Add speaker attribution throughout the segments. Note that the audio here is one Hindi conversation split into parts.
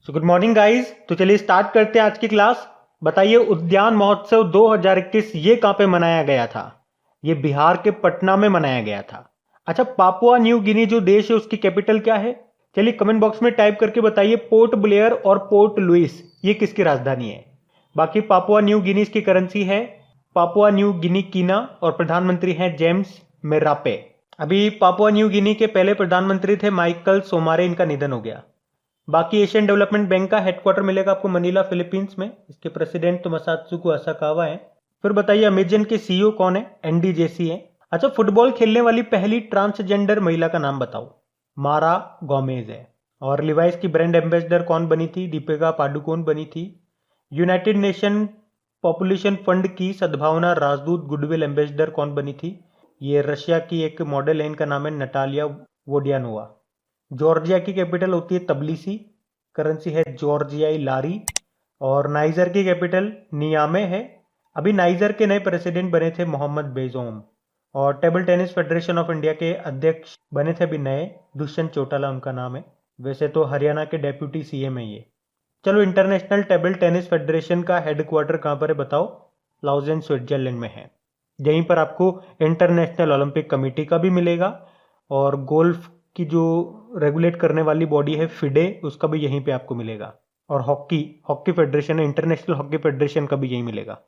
Speaker 1: So good morning guys. तो चलिए स्टार्ट करते हैं आज की क्लास। बताइए, उद्यान महोत्सव 2021 ये कहां पे मनाया गया था? ये बिहार के पटना में मनाया गया था। अच्छा, पापुआ न्यू गिनी जो देश है उसकी कैपिटल क्या है? चलिए कमेंट बॉक्स में टाइप करके बताइए पोर्ट ब्लेयर और पोर्ट लुइस ये किसकी राजधानी है। बाकी पापुआ न्यू गिनी की करेंसी है पापुआ न्यू गिनी कीना और प्रधानमंत्री हैं जेम्स मेरापे। अभी पापुआ न्यू गिनी के पहले प्रधानमंत्री थे माइकल सोमारे, इनका निधन हो गया। बाकी एशियन डेवलपमेंट बैंक का हेडक्वार्टर मिलेगा आपको मनीला फिलीपींस में। इसके प्रेसिडेंट तो मसात्सुको असाकावा है। फिर बताइए अमेजन के सीईओ कौन है? एनडी जेसी है। अच्छा, फुटबॉल खेलने वाली पहली ट्रांसजेंडर महिला का नाम बताओ। मारा गोमेज है। और लिवाइस की ब्रांड एम्बेसडर कौन बनी थी? दीपिका पाडुकोन बनी थी। यूनाइटेड नेशन पॉपुलेशन फंड की सद्भावना राजदूत गुडविल एम्बेसडर कौन बनी थी? ये रशिया की एक मॉडल है, इनका नाम है नटालिया वोडियानोवा। जॉर्जिया की कैपिटल होती है तबलिसी, करेंसी है जॉर्जियाई लारी। और नाइजर की कैपिटल नियामे है। अभी नाइजर के नए प्रेसिडेंट बने थे मोहम्मद बेजोम। और table tennis federation of India के अध्यक्ष बने थे अभी नए, दुष्यंत चौटाला उनका नाम है। वैसे तो हरियाणा के डेप्यूटी सीएम है ये। चलो, इंटरनेशनल टेबल टेनिस फेडरेशन का हेडक्वार्टर कहाँ पर है बताओ? लाउजेन स्विट्जरलैंड में है। यहीं पर आपको इंटरनेशनल ओलंपिक कमेटी का भी मिलेगा और गोल्फ की जो रेगुलेट करने वाली बॉडी है फिडे, उसका भी यहीं पे आपको मिलेगा। और हॉकी फेडरेशन है, इंटरनेशनल हॉकी फेडरेशन का भी यहीं मिलेगा।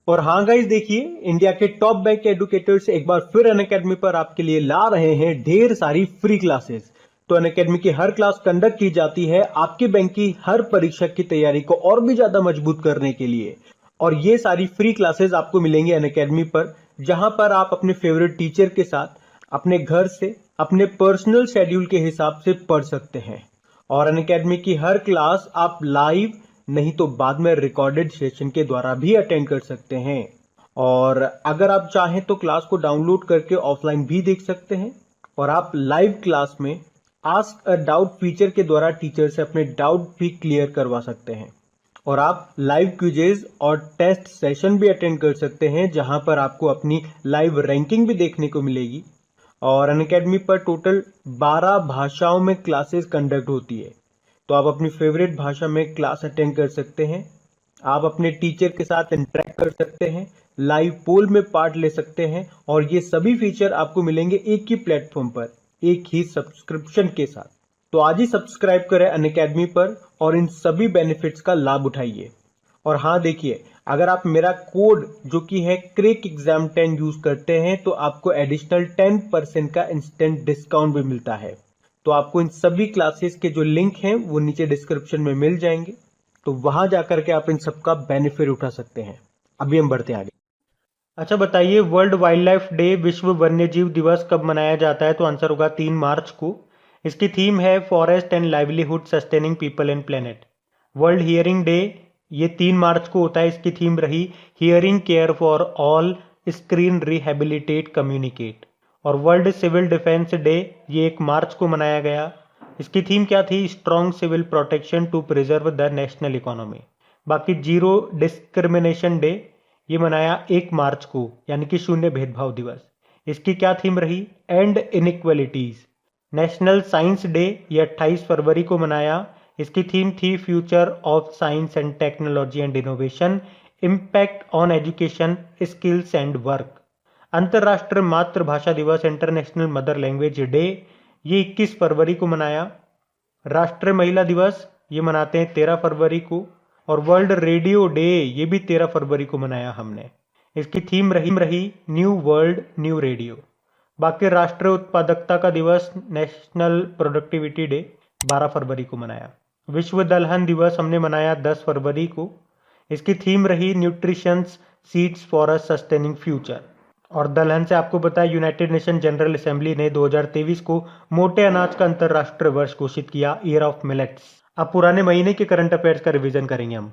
Speaker 1: और हाँ गाइस, देखिए इंडिया के टॉप बैंक के एडुकेटर्स एक बार फिर अनअकैडमी पर आपके लिए ला रहे हैं ढेर सारी फ्री क्लासेस। तो अनअकैडमी की हर क्लास कंडक्ट की जाती है आपके बैंक की हर परीक्षा की तैयारी को और भी ज्यादा मजबूत करने के लिए। और ये सारी फ्री क्लासेस आपको मिलेंगे अनअकैडमी पर, जहां पर आप अपने फेवरेट टीचर के साथ अपने घर से अपने पर्सनल शेड्यूल के हिसाब से पढ़ सकते हैं। और अनअकैडमी की हर क्लास आप लाइव नहीं तो बाद में रिकॉर्डेड सेशन के द्वारा भी अटेंड कर सकते हैं। और अगर आप चाहें तो क्लास को डाउनलोड करके ऑफलाइन भी देख सकते हैं। और आप लाइव क्लास में आस्क अ डाउट फीचर के द्वारा टीचर से अपने डाउट भी क्लियर करवा सकते हैं। और आप लाइव क्विजेज और टेस्ट सेशन भी अटेंड कर सकते हैं, जहां पर आपको अपनी लाइव रैंकिंग भी देखने को मिलेगी। और अनअकैडमी पर टोटल 12 भाषाओं में क्लासेस कंडक्ट होती है। तो आप अपनी फेवरेट भाषा में क्लास अटेंड कर सकते हैं। आप अपने टीचर के साथ इंटरेक्ट कर सकते हैं, लाइव पोल में पार्ट ले सकते हैं। और ये सभी फीचर आपको मिलेंगे एक ही प्लेटफॉर्म पर, एक ही सब्सक्रिप्शन के साथ। तो आज ही सब्सक्राइब करें अनअकैडमी पर और इन सभी बेनिफिट्स का लाभ उठाइए। और हाँ देखिए, अगर आप मेरा कोड जो कि है क्रेक एग्जाम 10 यूज करते हैं तो आपको एडिशनल 10% का इंस्टेंट डिस्काउंट भी मिलता है। तो आपको इन सभी क्लासेस के जो लिंक हैं वो नीचे डिस्क्रिप्शन में मिल जाएंगे, तो वहां जाकर के आप इन सबका बेनिफिट उठा सकते हैं। अभी हम बढ़ते हैं आगे। अच्छा बताइए, वर्ल्ड वाइल्ड लाइफ डे विश्व वन्यजीव दिवस कब मनाया जाता है? तो आंसर होगा 3 मार्च को। इसकी थीम है forest and livelihood sustaining people and planet. World hearing day ये 3 मार्च को होता है। इसकी थीम रही hearing care for all, screen rehabilitate communicate. और वर्ल्ड सिविल डिफेंस डे ये 1 मार्च को मनाया गया। इसकी थीम क्या थी? Strong civil protection to preserve the national economy. बाकी जीरो डिस्क्रिमिनेशन डे ये मनाया 1 मार्च को, यानी कि शून्य भेदभाव दिवस। इसकी क्या थीम रही? And inequalities. National science day ये 28 फरवरी को मनाया। इसकी थीम थी future of science and technology and innovation, impact on education, skills and work. अंतर्राष्ट्रीय मातृभाषा दिवस इंटरनेशनल मदर लैंग्वेज डे ये 21 फरवरी को मनाया। राष्ट्रीय महिला दिवस ये मनाते हैं 13 फरवरी को। और वर्ल्ड रेडियो डे ये भी 13 फरवरी को मनाया हमने। इसकी थीम रही न्यू वर्ल्ड न्यू रेडियो। बाकी राष्ट्रीय उत्पादकता का दिवस नेशनल प्रोडक्टिविटी डे 12 फरवरी को मनाया। विश्व दलहन दिवस हमने मनाया 10 फरवरी को। इसकी थीम रही nutritions seeds for a sustaining future. और दलहन से आपको पता है यूनाइटेड नेशन जनरल असेंबली ने 2023 को मोटे अनाज का अंतरराष्ट्रीय वर्ष घोषित किया, ईयर ऑफ मिलेट्स। अब पुराने महीने के करंट अफेयर्स का रिवीजन करेंगे हम।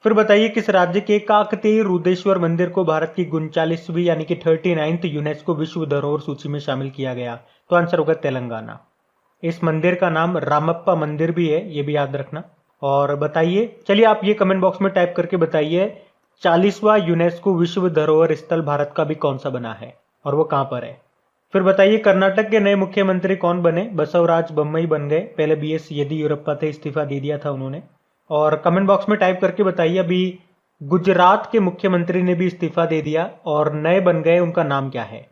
Speaker 1: फिर बताइए, किस राज्य के काकतीय रुद्रेश्वर मंदिर को भारत की 39वीं यानी कि 39th यूनेस्को विश्व धरोहर सूची में शामिल किया गया? तो आंसर होगा तेलंगाना। इस मंदिर का नाम रामप्पा मंदिर भी है, ये भी याद रखना। और बताइए, चलिए आप ये कमेंट बॉक्स में टाइप करके बताइए 40वां यूनेस्को विश्व धरोहर स्थल भारत का भी कौन सा बना है और वो कहां पर है? फिर बताइए कर्नाटक के नए मुख्यमंत्री कौन बने? बसवराज बोम्मई बन गए। पहले बीएस येदियुरप्पा थे, इस्तीफा दे दिया था उन्होंने। और कमेंट बॉक्स में टाइप करके बताइए, अभी गुजरात के मुख्यमंत्री ने भी इस्तीफा दे दिया और नए बन गए, उनका नाम क्या है?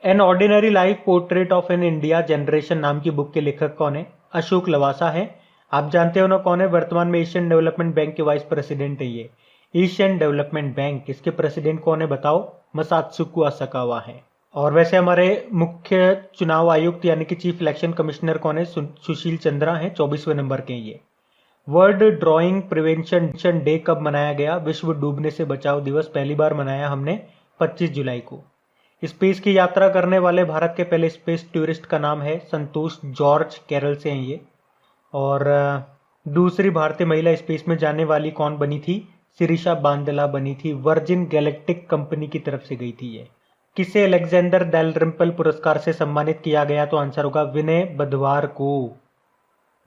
Speaker 1: An ordinary life portrait of an India generation नाम की बुक के लेखक कौन है? अशोक लवासा है। आप जानते हो ना कौन है? वर्तमान में एशियन डेवलपमेंट बैंक के वाइस प्रेसिडेंट है ये। एशियन डेवलपमेंट बैंक, इसके प्रेसिडेंट कौन है बताओ? मसात्सुको असाकावा है। और वैसे हमारे मुख्य चुनाव आयुक्त यानी कि चीफ इलेक्शन कमिश्नर कौन है? सुशील चंद्रा है, 24वें नंबर के ये। वर्ल्ड ड्राइंग प्रिवेंशन डे कब मनाया गया? विश्व डूबने से बचाओ दिवस पहली बार मनाया हमने 25 जुलाई को। स्पेस की यात्रा करने वाले भारत के पहले स्पेस टूरिस्ट का नाम है संतोष जॉर्ज, केरल से हैं ये। और दूसरी भारतीय महिला स्पेस में जाने वाली कौन बनी थी? शिरीषा बांदला बनी थी, वर्जिन गैलेक्टिक कंपनी की तरफ से गई थी ये। किसे अलेक्जेंडर डेलरिम्पल पुरस्कार से सम्मानित किया गया? तो आंसर होगा विनय बधवार को।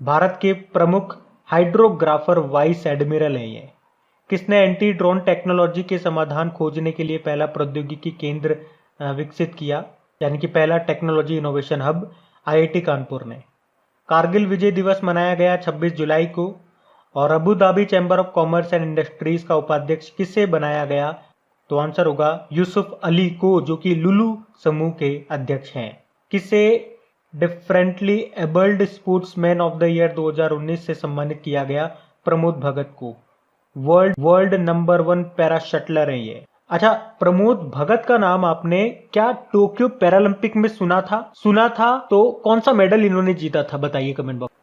Speaker 1: भारत के प्रमुख हाइड्रोग्राफर वाइस एडमिरल हैं ये। किसने एंटी ड्रोन टेक्नोलॉजी के समाधान खोजने के लिए पहला प्रौद्योगिकी केंद्र विकसित किया, यानी कि पहला technology innovation hub? IIT Kanpur ने। कारगिल विजय दिवस मनाया गया 26 जुलाई को। और Abu Dhabi chamber of commerce and industries का उपाध्यक्ष किसे बनाया गया? तो आंसर होगा यूसुफ अली को, जो कि लुलु समूह के अध्यक्ष हैं। किसे differently abled sportsman of the year 2019 से सम्मानित किया गया? प्रमोद भगत को। वर्ल्ड नंबर 1 पैरा शटलर है ये। अच्छा, प्रमोद भगत का नाम आपने क्या टोक्यो पैरालंपिक में सुना था? तो कौन सा मेडल इन्होंने जीता था बताइए कमेंट बॉक्स।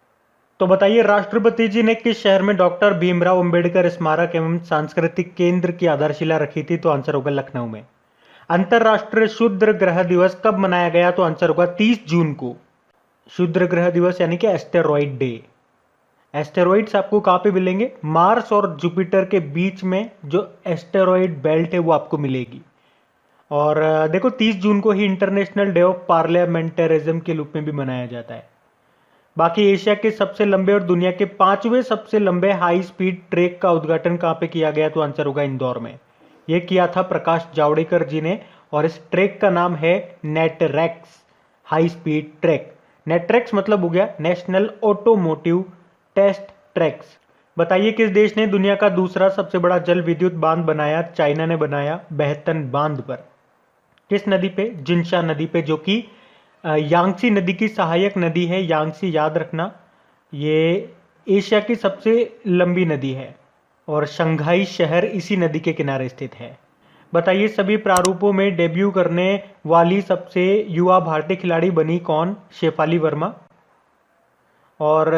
Speaker 1: तो बताइए राष्ट्रपति जी ने किस शहर में डॉक्टर भीमराव अंबेडकर स्मारक एवं सांस्कृतिक केंद्र की आधारशिला रखी थी? तो आंसर होगा लखनऊ में। अंतरराष्ट्रीय क्षुद्र ग्रह दिवस कब मनाया गया? तो आंसर होगा 30 जून को। क्षुद्र ग्रह दिवस यानी कि एस्टेरॉइड डे। एस्टेरॉइड्स आपको कहां पे मिलेंगे? मार्स और जुपिटर के बीच में जो एस्टेरॉइड बेल्ट है वो आपको मिलेगी। और देखो 30 जून को ही इंटरनेशनल डे ऑफ पार्लियामेंटरिज्म के रूप में भी मनाया जाता है। बाकी एशिया के सबसे लंबे और दुनिया के 5वें सबसे लंबे हाई स्पीड ट्रैक का उद्घाटन कहां पे किया गया? तो आंसर होगा इंदौर में। यह किया था प्रकाश जावड़ेकर जी ने और इस ट्रैक का नाम है नेटरेक्स हाई स्पीड ट्रैक। नेटरेक्स मतलब हो गया नेशनल ऑटोमोटिव टेस्ट ट्रैक्स। बताइए किस देश ने दुनिया का दूसरा सबसे बड़ा जल विद्युत बांध बनाया? चाइना ने बनाया, बेहतन बांध पर। किस नदी पे? जिनशा नदी पे, जो कि यांगसी नदी की सहायक नदी है। यांगसी याद रखना, ये एशिया की सबसे लंबी नदी है और शंघाई शहर इसी नदी के किनारे स्थित है। बताइए सभी प्रारूपों में डेब्यू करने वाली सबसे युवा भारतीय खिलाड़ी बनी कौन? शेफाली वर्मा। और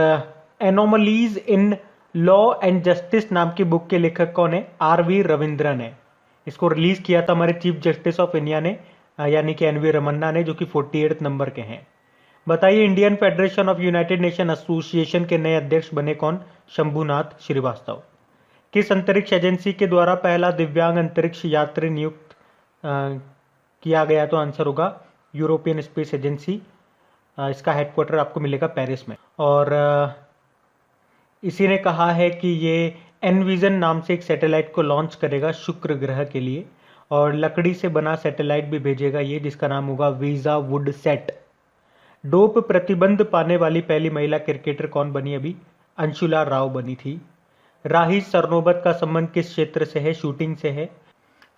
Speaker 1: anomalies in law and justice नाम की बुक के लेखक कौन है? आर.वी. रविंद्रन है। इसको रिलीज किया था हमारे चीफ जस्टिस ऑफ इंडिया ने, यानी कि एन.वी. रमन्ना ने, जो कि 48 नंबर के हैं। बताइए Indian federation of United nation association के नए अध्यक्ष बने कौन? शंभुनाथ श्रीवास्तव। किस अंतरिक्ष एजेंसी के द्वारा पहला दिव्यांग अंतरिक्ष यात्री नियुक्त किया गया? तो आंसर होगा यूरोपियन स्पेस एजेंसी। इसका हेडक्वार्टर आपको मिलेगा पेरिस में। और इसी ने कहा है कि ये एनविजन नाम से एक सैटेलाइट को लॉन्च करेगा शुक्र ग्रह के लिए, और लकड़ी से बना सैटेलाइट भी भेजेगा ये, जिसका नाम होगा वीजा वुड सेट। डोप प्रतिबंध पाने वाली पहली महिला क्रिकेटर कौन बनी? अभी अंशुला राव बनी थी। राही सरनोबत का संबंध किस क्षेत्र से है? शूटिंग से है।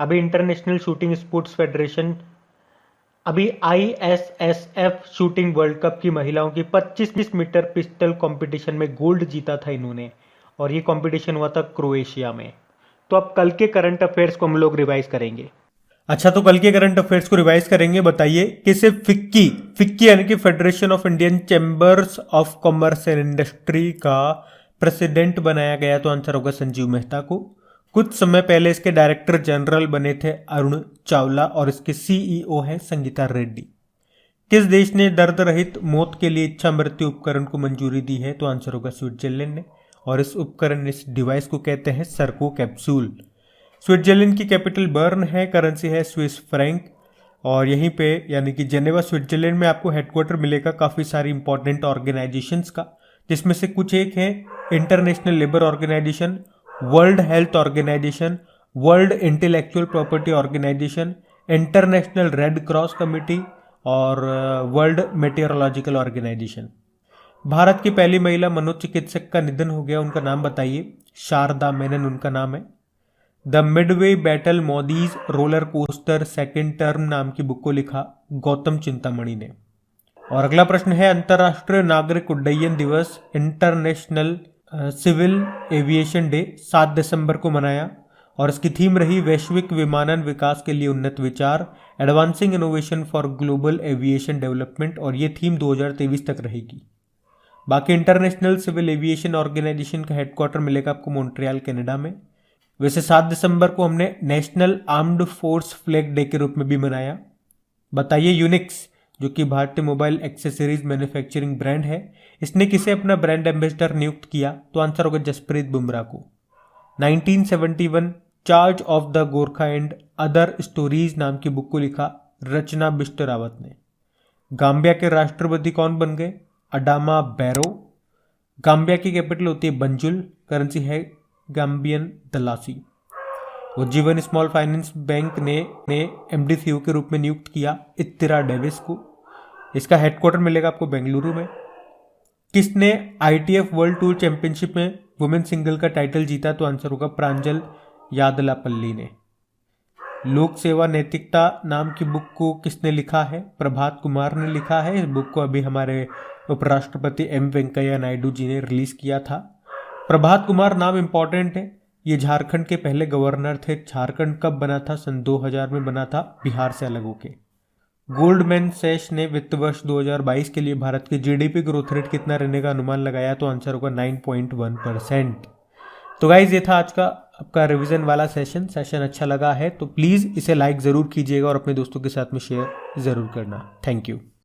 Speaker 1: अभी इंटरनेशनल शूटिंग स्पोर्ट्स फेडरेशन, अभी ISSF शूटिंग वर्ल्ड कप की महिलाओं की 25 मीटर पिस्टल कंपटीशन में गोल्ड जीता था इन्होंने, और ये कंपटीशन हुआ था क्रोएशिया में। तो अब कल के करंट अफेयर्स को हम लोग रिवाइज करेंगे। अच्छा, तो कल के करंट अफेयर्स को रिवाइज करेंगे। बताइए किसे फिक्की यानी कि federation of Indian chambers of commerce and industry का प्रेसिडेंट बनाया गया? तो आंसर होगा संजीव मेहता को। कुछ समय पहले इसके डायरेक्टर जनरल बने थे अरुण चावला, और इसके CEO है संगीता रेड्डी। किस देश ने दर्द रहित मौत के लिए इच्छा मृत्यु उपकरण को मंजूरी दी है? तो आंसर होगा स्विट्जरलैंड ने, और इस उपकरण, इस डिवाइस को कहते हैं सर्को कैप्सूल। स्विट्जरलैंड की कैपिटल बर्न है, करेंसी है स्विस फ्रैंक, और यहीं पे यानी कि जेनेवा स्विट्जरलैंड में आपको हेडक्वार्टर मिलेगा काफ़ी सारी इंपॉर्टेंट ऑर्गेनाइजेशंस का, जिसमें से कुछ एक है international labour organisation, world health organisation, world intellectual property organisation, international red cross committee, और वर्ल्ड मेटेरोलॉजिकल ऑर्गेनाइजेशन। भारत की पहली महिला मनोचिकित्सक का निधन हो गया, उनका नाम बताइए। शारदा मेनन उनका नाम है। The Midway battle Modi's roller coaster second term नाम की बुक को लिखा गौतम चिंतामणि ने। और अगला प्रश्न है, अंतर्राष्ट्रीय नागरिक उड्डयन दिवस इंटरनेशनल सिविल एविएशन डे 7 दिसंबर को मनाया और इसकी थीम रही वैश्विक विमानन विकास के लिए उन्नत विचार, advancing innovation for global aviation development, और ये थीम 2023 तक रहेगी। बाकी इंटरनेशनल सिविल एविएशन ऑर्गेनाइजेशन का हेडक्वार्टर मिलेगा आपको मॉन्ट्रियल कनाडा में। वैसे 7 दिसंबर को हमने national armed force flag day के रूप में भी मनाया। बताइए यूनिक्स जो कि भारतीय मोबाइल एक्सेसरीज मैन्युफैक्चरिंग ब्रांड है, इसने किसे अपना ब्रांड एम्बेसडर नियुक्त किया? तो आंसर होगा जसप्रीत बुमराह को। 1971 charge of the Gorkha and other stories नाम की बुक को लिखा रचना बिष्ट रावत ने। गाम्बिया के राष्ट्रपति कौन बन गए? अडामा बैरो। गाम्बिया की कैपिटल होती है बंजुल, करेंसी है गाम्बियन दलासी। उज्जीवन स्मॉल फाइनेंस बैंक ने एमडी सीईओ के रूप में नियुक्त किया इत्तिरा डेविस को। इसका हेडक्वार्टर मिलेगा आपको बेंगलुरु में। किसने आईटीएफ वर्ल्ड टूर चैंपियनशिप में वुमेन सिंगल का टाइटल जीता? तो आंसर होगा प्रांजल यादलापल्ली ने। लोक सेवा नैतिकता नाम की बुक को किसने लिखा है? प्रभात कुमार ने लिखा है। इस बुक को अभी हमारे उपराष्ट्रपति एम वेंकैया नायडू जी ने रिलीज किया था। प्रभात कुमार नाम इंपॉर्टेंट है, ये झारखंड के पहले गवर्नर थे। झारखंड कब बना था? सन 2000 में बना था, बिहार से अलग होके। गोल्डमैन सैश ने वित्त वर्ष 2022 के लिए भारत की जीडीपी ग्रोथ रेट कितना रहने का अनुमान लगाया? तो आंसर होगा 9.1%। तो गाइज ये था आज का आपका रिवीजन वाला सेशन अच्छा लगा है तो प्लीज़ इसे लाइक ज़रूर कीजिएगा और अपने दोस्तों के साथ में शेयर ज़रूर करना। Thank you.